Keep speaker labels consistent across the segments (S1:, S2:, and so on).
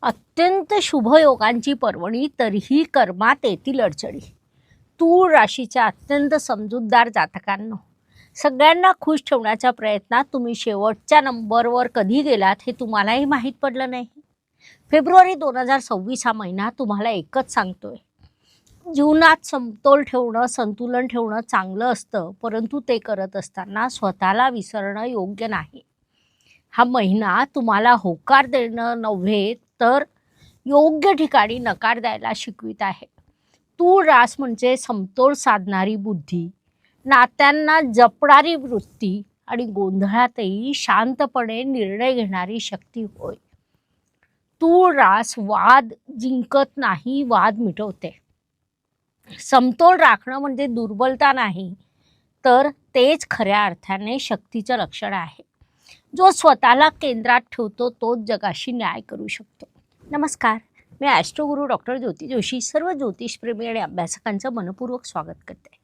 S1: अत्यंत शुभयोगांची पर्वणी, तरीही कर्मात येतील अडचणी. तूळ राशीच्या अत्यंत समजूतदार जातकांनो, सगळ्यांना खुश ठेवण्याच्या प्रयत्नात तुम्ही शेवटच्या नंबरवर कधी गेलात हे तुम्हालाही माहीत पडलं नाही. फेब्रुवारी 2026 हा महिना तुम्हाला एकच सांगतोय, जीवनात समतोल ठेवणं, संतुलन ठेवणं चांगलं असतं, परंतु ते करत असताना स्वतःला विसरणं योग्य नाही. हा महिना तुम्हाला होकार देणं नव्हे, तर योग्य ठिकाणी नकार द्यायला शिकवित आहे. तूळ रास म्हणजे समतोल साधणारी बुद्धी, नात्यांना जपणारी वृत्ती आणि गोंधळातही शांतपणे निर्णय घेणारी शक्ती होय. तूळ रास वाद जिंकत नाही, वाद मिटवते. समतोल राखणं म्हणजे दुर्बलता नाही, तर तेच खऱ्या अर्थाने शक्तीचं लक्षण आहे. जो स्वतःला केंद्रात ठेवतो तोच जगाशी न्याय करू शकतो. नमस्कार, मी ॲस्ट्रोगुरू डॉक्टर ज्योती जोशी सर्व ज्योतिषप्रेमी आणि अभ्यासकांचं मनपूर्वक स्वागत करते.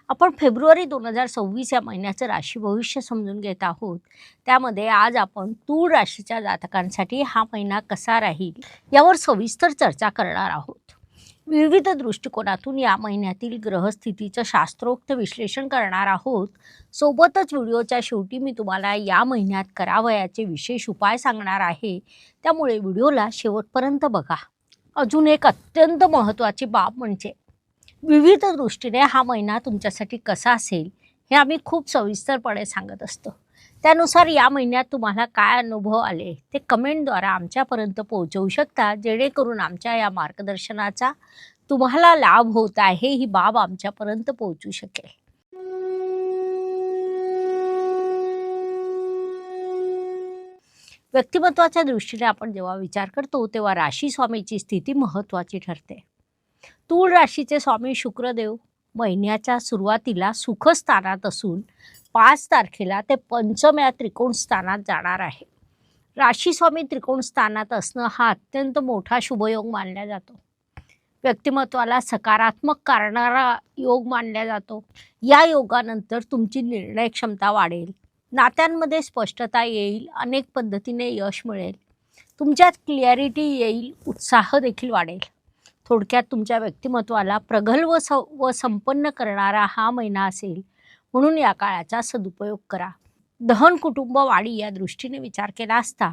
S1: आपण फेब्रुवारी 2026 या महिन्याचं राशी भविष्य समजून घेत आहोत. त्यामध्ये आज आपण तूळ राशीच्या जातकांसाठी हा महिना कसा राहील यावर सविस्तर चर्चा करणार आहोत. विविध दृष्टिकोनातून या महिन्यातील ग्रहस्थितीचं शास्त्रोक्त विश्लेषण करणार आहोत. सोबतच व्हिडिओच्या शेवटी मी तुम्हाला या महिन्यात करावयाचे विशेष उपाय सांगणार आहे, त्यामुळे व्हिडिओला शेवटपर्यंत बघा. अजून एक अत्यंत महत्त्वाची बाब म्हणजे विविध दृष्टीने हा महिना तुमच्यासाठी कसा असेल हे आम्ही खूप सविस्तरपणे सांगत असतो. त्यानुसार या महिन्यात तुम्हाला काय अनुभव आले ते कमेंटद्वारे आमच्यापर्यंत पोहोचवू शकता, जेणेकरून आमच्या या मार्गदर्शनाचा तुम्हाला लाभ होत आहे ही बाब आमच्यापर्यंत पोहोचू शकेल. व्यक्तिमत्वाच्या दृष्टीने आपण जेव्हा विचार करतो तेव्हा राशी स्वामीची स्थिती महत्त्वाची ठरते. तूळ राशीचे स्वामी शुक्रदेव महिन्याच्या सुरुवातीला सुखस्थानात असून 5 तारखेला ते पंचम या त्रिकोण स्थानात जाणार आहे. राशी स्वामी त्रिकोण स्थानात असणं हा अत्यंत मोठा शुभयोग मानला जातो. व्यक्तिमत्वाला सकारात्मक करणारा योग मानला जातो. या योगानंतर तुमची निर्णय क्षमता वाढेल, नात्यांमध्ये स्पष्टता येईल, अनेक पद्धतीने यश मिळेल, तुमच्यात क्लिअरिटी येईल, उत्साह देखील वाढेल. थोडक्यात तुमच्या व्यक्तिमत्वाला प्रगल्भ व संपन्न करणारा हा महिना असेल, म्हणून या काळाचा सदुपयोग करा. धन कुटुंब वाढी या दृष्टीने विचार केला असता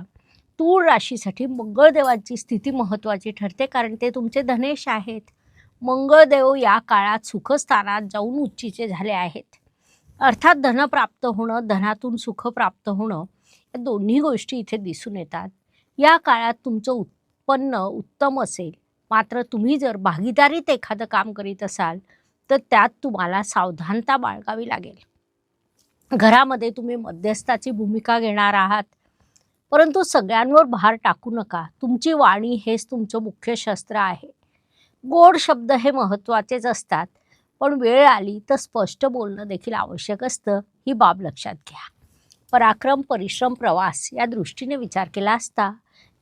S1: तूळ राशीसाठी मंगळदेवाची स्थिती महत्त्वाची ठरते, कारण ते तुमचे धनेश आहेत. मंगळदेव या काळात सुखस्थानात जाऊन उच्चीचे झाले आहेत. अर्थात धन प्राप्त होणं, धनातून सुख प्राप्त होणं या दोन्ही गोष्टी इथे दिसून येतात. या काळात तुमचं उत्पन्न उत्तम असेल, मात्र तुम्ही जर भागीदारीत एखादं काम करीत असाल तर त्यात तुम्हाला सावधानता बाळगावी लागेल. घरामध्ये तुम्ही मध्यस्थाची भूमिका घेणार आहात, परंतु सगळ्यांवर भार टाकू नका. तुमची वाणी हेच तुमचं मुख्य शस्त्र आहे. गोड शब्द हे महत्त्वाचेच असतात, पण वेळ आली तर स्पष्ट बोलणं देखील आवश्यक असतं, ही बाब लक्षात घ्या. पराक्रम, परिश्रम, प्रवास या दृष्टीने विचार केला असता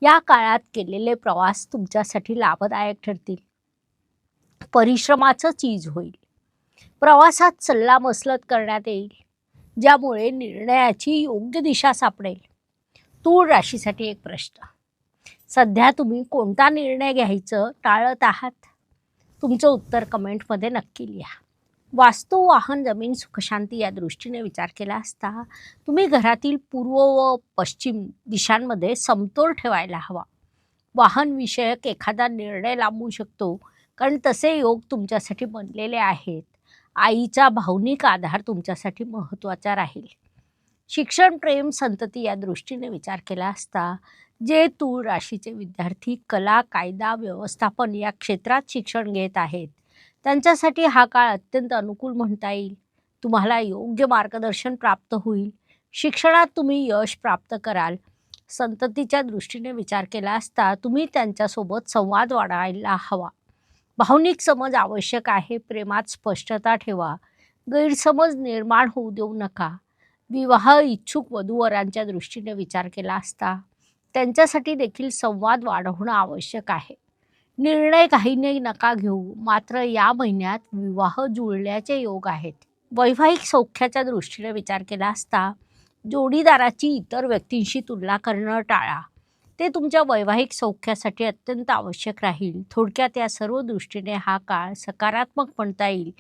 S1: या काळात केलेले प्रवास तुमच्यासाठी लाभदायक ठरतील. परिश्रमाचं चीज होईल. प्रवासात सल्लामसलत करण्यात येईल, ज्यामुळे निर्णयाची योग्य दिशा सापडेल. तूळ राशीसाठी एक प्रश्न, सध्या तुम्ही कोणता निर्णय घ्यायचं टाळत आहात? तुमचं उत्तर कमेंटमध्ये नक्की लिहा. वास्तू, वाहन, जमीन, सुखशांती या दृष्टीने विचार केला असता तुम्ही घरातील पूर्व व पश्चिम दिशांमध्ये समतोल ठेवायला हवा. वाहनविषयक एखादा निर्णय लांबू शकतो, कारण तसे योग तुमच्यासाठी बनलेले आहेत. आईचा भावनिक आधार तुमच्यासाठी महत्त्वाचा राहील. शिक्षण, प्रेम, संतती या दृष्टीने विचार केला असता जे तूळ राशीचे विद्यार्थी कला, कायदा, व्यवस्थापन या क्षेत्रात शिक्षण घेत आहेत त्यांच्यासाठी हा काळ अत्यंत अनुकूल म्हणता येईल. तुम्हाला योग्य मार्गदर्शन प्राप्त होईल. शिक्षणात तुम्ही यश प्राप्त कराल. संततीच्या दृष्टीने विचार केला असता तुम्ही त्यांच्यासोबत संवाद वाढवायला हवा. भावनिक समज आवश्यक आहे. प्रेमात स्पष्टता ठेवा. गैरसमज निर्माण होऊ देऊ नका. विवाह इच्छुक वधूवरांच्या दृष्टीने विचार केला असता त्यांच्यासाठी देखील संवाद वाढवणं आवश्यक आहे. निर्णय घाईने नका घेऊ, मात्र या महिन्यात विवाह जुळण्याचे योग आहेत. वैवाहिक सौख्याच्या दृष्टीने विचार केला असता जोडीदाराची इतर व्यक्तींशी तुलना करणं टाळा. ते तुमच्या वैवाहिक सौख्यासाठी अत्यंत आवश्यक राहील. थोडक्यात या सर्व दृष्टीने हा काळ सकारात्मक म्हणता येईल.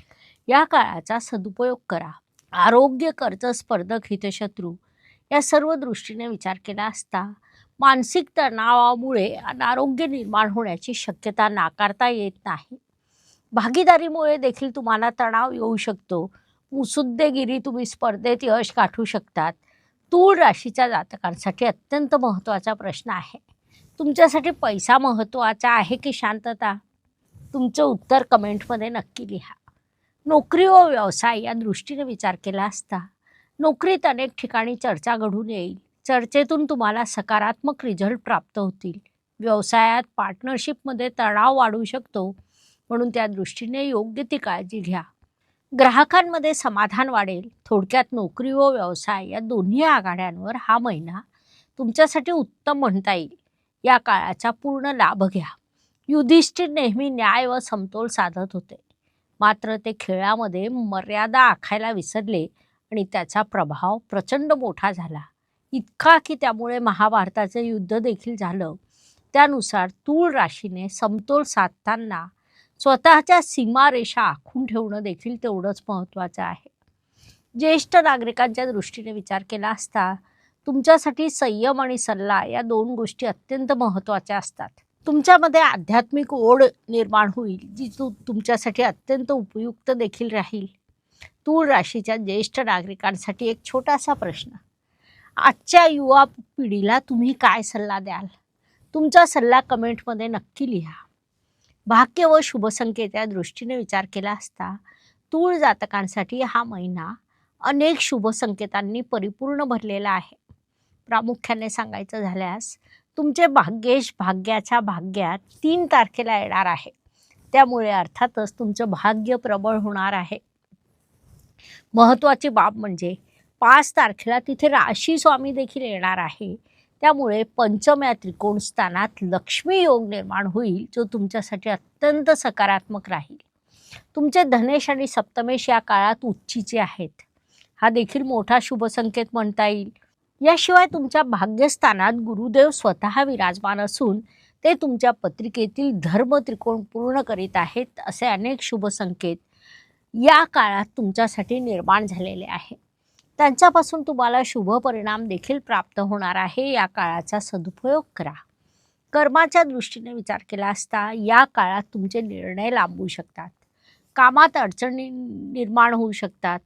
S1: या काळाचा सदुपयोग करा. आरोग्य, कर्ज, स्पर्धक, हितशत्रू या सर्व दृष्टीने विचार केला असता मानसिक तणावामुळे अनारोग्य निर्माण होण्याची शक्यता नाकारता येत नाही. भागीदारीमुळे देखील तुम्हाला तणाव येऊ शकतो. मुत्सद्देगिरी, तुम्ही स्पर्धेत यश गाठू शकतात. तूळ राशीच्या जातकांसाठी अत्यंत महत्त्वाचा प्रश्न आहे. तुमच्यासाठी पैसा महत्त्वाचा आहे की शांतता? तुमचं उत्तर कमेंटमध्ये नक्की लिहा. नोकरी व व्यवसाय या दृष्टीने विचार केला असता नोकरीत अनेक ठिकाणी चर्चा घडून येईल. चर्चेतून तुम्हाला सकारात्मक रिझल्ट प्राप्त होतील. व्यवसायात पार्टनरशिपमध्ये तणाव वाढू शकतो, म्हणून त्या दृष्टीने योग्य ती काळजी घ्या. ग्राहकांमध्ये समाधान वाढेल. थोडक्यात नोकरी व व्यवसाय या दोन्ही आघाड्यांवर हा महिना तुमच्यासाठी उत्तम म्हणता येईल. या काळाचा पूर्ण लाभ घ्या. युधिष्ठिर नेहमी न्याय व समतोल साधत होते, मात्र ते खेळामध्ये मर्यादा आखायला विसरले आणि त्याचा प्रभाव प्रचंड मोठा झाला. इतका की त्यामुळे महाभारताचे युद्ध देखील झालं. त्यानुसार तूळ राशीने समतोल साधताना स्वतःच्या सीमारेषा आखून ठेवणं देखील तेवढंच महत्त्वाचं आहे. ज्येष्ठ नागरिकांच्या दृष्टीने विचार केला असता तुमच्यासाठी संयम आणि सल्ला या दोन गोष्टी अत्यंत महत्त्वाच्या असतात. तुमच्यामध्ये आध्यात्मिक ओढ निर्माण होईल, जी तुमच्यासाठी अत्यंत उपयुक्त देखील राहील. तूळ राशीच्या ज्येष्ठ नागरिकांसाठी एक छोटासा प्रश्न. आजच्या युवा पिढीला तुम्ही काय सल्ला द्याल? तुमचा सल्ला कमेंटमध्ये नक्की लिहा. भाग्य व शुभसंकेत या दृष्टीने विचार केला असता तूळ जातकांसाठी हा महिना अनेक शुभसंकेतांनी परिपूर्ण भरलेला आहे. प्रामुख्याने सांगायचं झाल्यास तुमचे भाग्येश भाग्याच्या भाग्यात 3 तारखेला येणार आहे. त्यामुळे अर्थातच तुमचं भाग्य प्रबळ होणार आहे. महत्त्वाची बाब म्हणजे 5 तारखेला तिथे राशी स्वामी देखील येणार आहे. त्यामुळे पंचम या त्रिकोण स्थानात लक्ष्मी योग निर्माण होईल, जो तुमच्यासाठी अत्यंत सकारात्मक राहील. तुमचे धनेश आणि सप्तमेश या काळात उच्चीचे आहेत. हा देखील मोठा शुभसंकेत म्हणता येईल. याशिवाय तुमच्या भाग्यस्थानात गुरुदेव स्वतः विराजमान असून ते तुमच्या पत्रिकेतील धर्म त्रिकोण पूर्ण करीत आहेत. असे अनेक शुभसंकेत या काळात तुमच्यासाठी निर्माण झालेले आहे. त्यांच्यापासून तुम्हाला शुभ परिणाम देखील प्राप्त होणार आहे. या काळाचा सदुपयोग करा. कर्माच्या दृष्टीने विचार केला असता या काळात तुमचे निर्णय लांबू शकतात. कामात अडचणी निर्माण होऊ शकतात.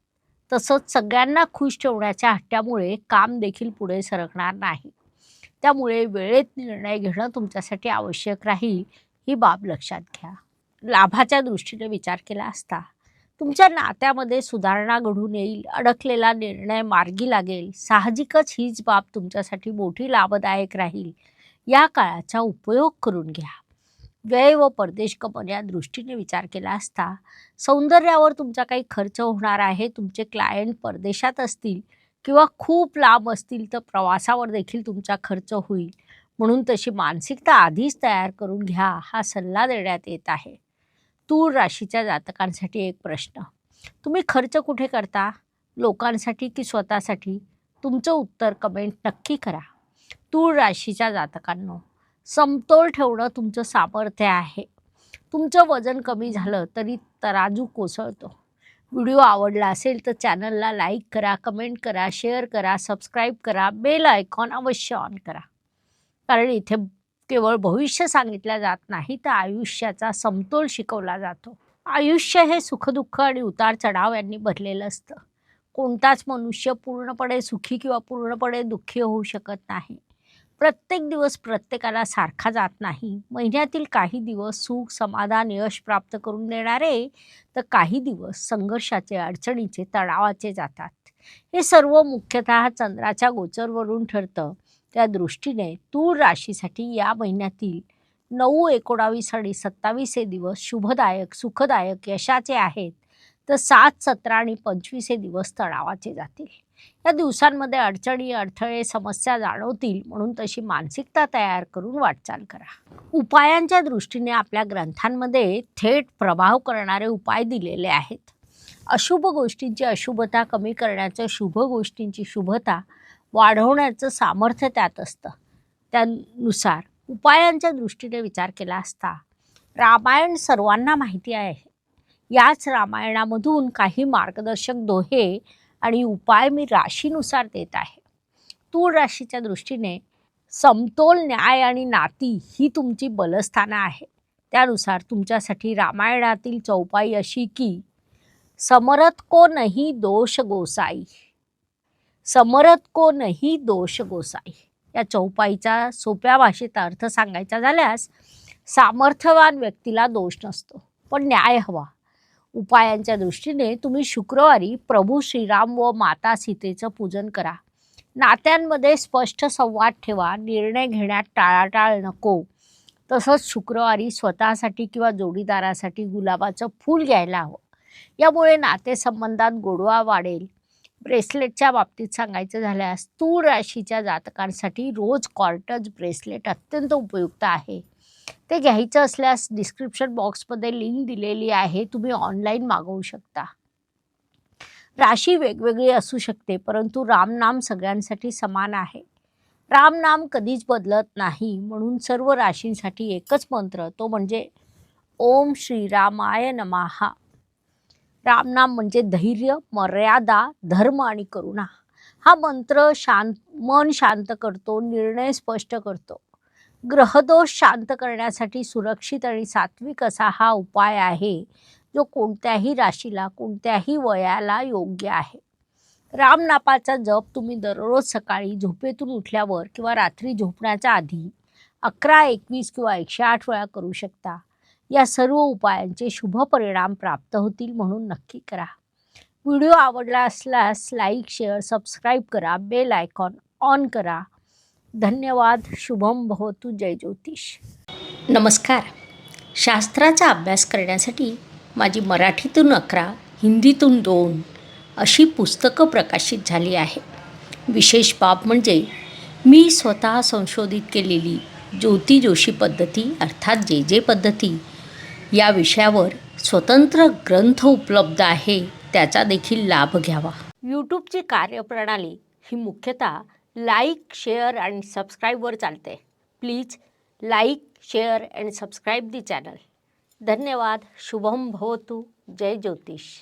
S1: तसंच सगळ्यांना खुश ठेवण्याच्या हट्ट्यामुळे काम देखील पुढे सरकणार नाही. त्यामुळे वेळेत निर्णय घेणं तुमच्यासाठी आवश्यक राहील. ही बाब लक्षात घ्या. लाभाच्या दृष्टीने विचार केला असता तुमच्या नात्यामध्ये सुधारणा घडून येईल. अडकलेला निर्णय मार्गी लागेल. साहजिकच हीच बाब तुमच्यासाठी मोठी लाभदायक राहील. या काळाचा उपयोग करून घ्या. व्यय व परदेश गमन या दृष्टीने विचार केला असता सौंदर्यावर तुमचा काही खर्च होणार आहे. तुमचे क्लायंट परदेशात असतील किंवा खूप लांब असतील तर प्रवासावर देखील तुमचा खर्च होईल. म्हणून तशी मानसिकता आधीच तयार करून घ्या, हा सल्ला देण्यात येत आहे. तूळ राशीच्या जातकांसाठी एक प्रश्न. तुम्ही खर्च कुठे करता? लोकांसाठी की स्वतःसाठी? तुमचं उत्तर कमेंट नक्की करा. तूळ राशीच्या जातकांनो, समतोल ठेवणं तुमचं सामर्थ्य आहे. तुमचं वजन कमी झालं तरी तराजू कोसळतो. व्हिडिओ आवडला असेल तर चॅनलला लाईक करा, कमेंट करा, शेअर करा, सबस्क्राईब करा, बेल आयकॉन अवश्य ऑन करा. कारण इथे केवळ भविष्य सांगितलं जात नाही, तर आयुष्याचा समतोल शिकवला जातो. आयुष्य हे सुखदुःख आणि उतार चढाव यांनी भरलेलं असतं. कोणताच मनुष्य पूर्णपणे सुखी किंवा पूर्णपणे दुःखी होऊ शकत नाही. प्रत्येक दिवस प्रत्येकाला सारखा जात नाही. महिन्यातील काही दिवस सुख, समाधान, यश प्राप्त करून देणारे, तर काही दिवस संघर्षाचे, अडचणीचे, तणावाचे जातात. हे सर्व मुख्यतः चंद्राच्या गोचरवरून ठरतं. त्या दृष्टीने तूळ राशीसाठी या महिन्यातील 9, 19 आणि 27 हे दिवस शुभदायक, सुखदायक, यशाचे आहेत. तर 7, 17 आणि 25 हे दिवस तणावाचे जातील. या दिवसांमध्ये अडचणी, अडथळे, समस्या जाणवतील. म्हणून तशी मानसिकता तयार करून वाटचाल करा. उपायांच्या दृष्टीने आपल्या ग्रंथांमध्ये थेट प्रभाव करणारे उपाय दिलेले आहेत. अशुभ गोष्टींची अशुभता कमी करण्याचं, शुभ गोष्टींची शुभता वाढवण्याचं सामर्थ्य त्यात असतं. त्यानुसार उपायांच्या दृष्टीने विचार केला असता रामायण सर्वांना माहिती आहे. याच रामायणामधून काही मार्गदर्शक दोहे आणि उपाय मी राशीनुसार देत आहे. तूळ राशीच्या दृष्टीने समतोल, न्याय आणि नाती ही तुमची बलस्थानं आहे. त्यानुसार तुमच्यासाठी रामायणातील चौपाई अशी की समरथ को नहीं दोष गोसाई, समरथ को नहीं दोष गोसाई. या चौपाईचा सोप्या भाषेत अर्थ सांगायचा झाल्यास सामर्थ्यवान व्यक्तीला दोष नसतो, पण न्याय हवा. उपायांच्या दृष्टीने तुम्ही शुक्रवारी प्रभू श्रीराम व माता सीतेचं पूजन करा. नात्यांमध्ये स्पष्ट संवाद ठेवा. निर्णय घेण्यात टाळाटाळ नको. तसंच शुक्रवारी स्वतःसाठी किंवा जोडीदारासाठी गुलाबाचं फूल घ्यायला हवं. यामुळे नातेसंबंधात गोडवा वाढेल. ब्रेसलेटच्या बाबतीत सांगायचं झाल्यास तूळ राशीच्या जातकांसाठी रोज कॉर्टज ब्रेसलेट अत्यंत उपयुक्त आहे. ते घ्यायचं असल्यास डिस्क्रिप्शन बॉक्समध्ये लिंक दिलेली आहे, तुम्ही ऑनलाईन मागवू शकता. राशी वेगवेगळी असू शकते, परंतु रामनाम सगळ्यांसाठी समान आहे. रामनाम कधीच बदलत नाही, म्हणून सर्व राशींसाठी एकच मंत्र, तो म्हणजे ओम श्रीरामाय नमः. रामनाम म्हणजे धैर्य, मर्यादा, धर्म आणि करुणा. हा मंत्र मन शांत करतो, निर्णय स्पष्ट करतो. ग्रहदोष शांत करण्यासाठी सुरक्षित आणि सात्विक असा हा उपाय आहे, जो कोणत्याही राशीला, कोणत्याही वयाला योग्य आहे. रामनामाचा जप तुम्ही दररोज सकाळी झोपेतून उठल्यावर किंवा रात्री झोपण्याच्या आधी 11, 21 किंवा 108 वेळा करू शकता. या सर्व उपायांचे शुभ परिणाम प्राप्त होतील, म्हणून नक्की करा. व्हिडिओ आवडला असल्यास लाईक, शेअर, सबस्क्राईब करा. बेल आयकॉन ऑन करा. धन्यवाद. शुभम भवतु. जय ज्योतिष. नमस्कार. शास्त्राचा अभ्यास करण्यासाठी माझी मराठीतून 11, हिंदीतून 2 अशी पुस्तकं प्रकाशित झाली आहे. विशेष बाब म्हणजे मी स्वतः संशोधित केलेली ज्योती जोशी पद्धती अर्थात जे पद्धती या विषयावर स्वतंत्र ग्रंथ उपलब्ध आहे, त्याचा देखील लाभ घ्यावा. यूट्यूबची कार्यप्रणाली ही मुख्यतः लाईक, शेअर आणि सबस्क्राईबवर चालते. Please like, share and subscribe the channel. धन्यवाद. शुभम भवतु. जय ज्योतिष.